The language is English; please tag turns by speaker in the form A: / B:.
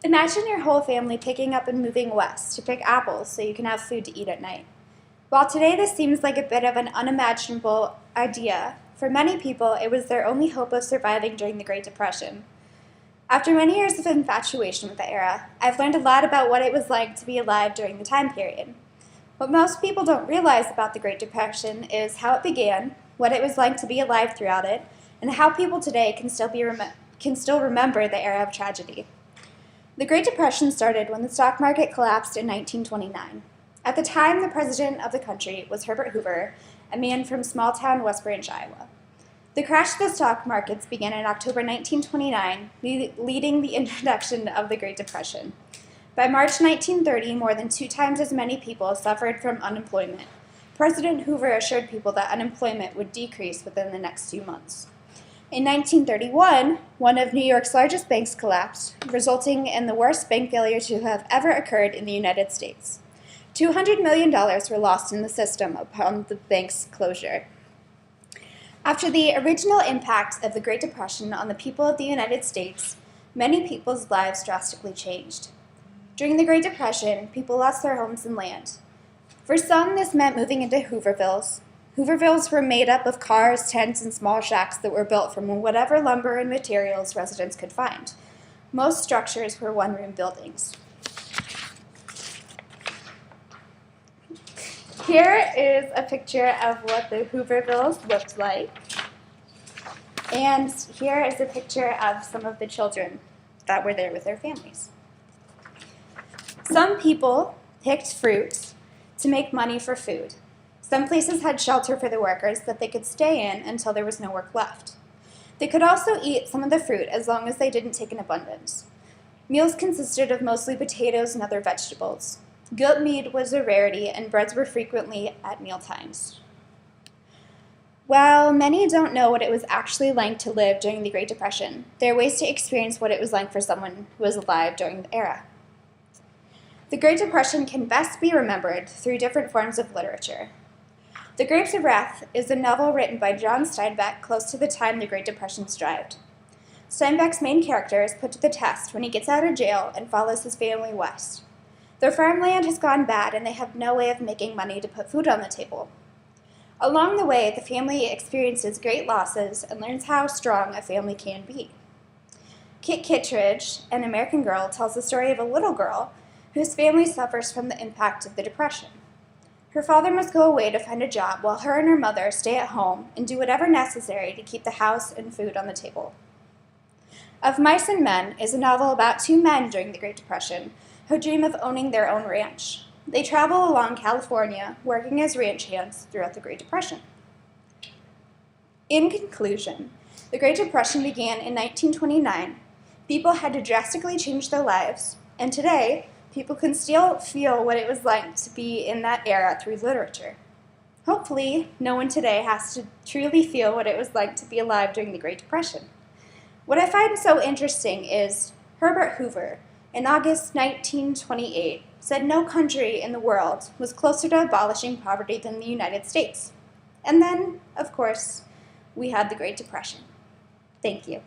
A: Imagine your whole family picking up and moving west to pick apples so you can have food to eat at night. While today this seems like a bit of an unimaginable idea, for many people it was their only hope of surviving during the Great Depression. After many years of infatuation with the era, I've learned a lot about what it was like to be alive during the time period. What most people don't realize about the Great Depression is how it began, what it was like to be alive throughout it, and how people today can still remember the era of tragedy. The Great Depression started when the stock market collapsed in 1929. At the time, the president of the country was Herbert Hoover, a man from small-town West Branch, Iowa. The crash of the stock markets began in October 1929, leading the introduction of the Great Depression. By March 1930, more than 2 times as many people suffered from unemployment. President Hoover assured people that unemployment would decrease within the next few months. In 1931, one of New York's largest banks collapsed, resulting in the worst bank failure to have ever occurred in the United States. $200 million were lost in the system upon the bank's closure. After the original impact of the Great Depression on the people of the United States, many people's lives drastically changed. During the Great Depression, people lost their homes and land. For some, this meant moving into Hoovervilles. Hoovervilles were made up of cars, tents, and small shacks that were built from whatever lumber and materials residents could find. Most structures were one-room buildings. Here is a picture of what the Hoovervilles looked like. And here is a picture of some of the children that were there with their families. Some people picked fruit to make money for food. Some places had shelter for the workers that they could stay in until there was no work left. They could also eat some of the fruit as long as they didn't take an abundance. Meals consisted of mostly potatoes and other vegetables. Goat meat was a rarity, and breads were frequently at meal times. While many don't know what it was actually like to live during the Great Depression, there are ways to experience what it was like for someone who was alive during the era. The Great Depression can best be remembered through different forms of literature. The Grapes of Wrath is a novel written by John Steinbeck close to the time the Great Depression strived. Steinbeck's main character is put to the test when he gets out of jail and follows his family west. Their farmland has gone bad and they have no way of making money to put food on the table. Along the way, the family experiences great losses and learns how strong a family can be. Kit Kittredge, an American Girl, tells the story of a little girl whose family suffers from the impact of the Depression. Her father must go away to find a job while her and her mother stay at home and do whatever necessary to keep the house and food on the table. Of Mice and Men is a novel about 2 men during the Great Depression who dream of owning their own ranch. They travel along California, working as ranch hands throughout the Great Depression. In conclusion, the Great Depression began in 1929. People had to drastically change their lives, and today, people can still feel what it was like to be in that era through literature. Hopefully, no one today has to truly feel what it was like to be alive during the Great Depression. What I find so interesting is Herbert Hoover, in August 1928, said no country in the world was closer to abolishing poverty than the United States. And then, of course, we had the Great Depression. Thank you.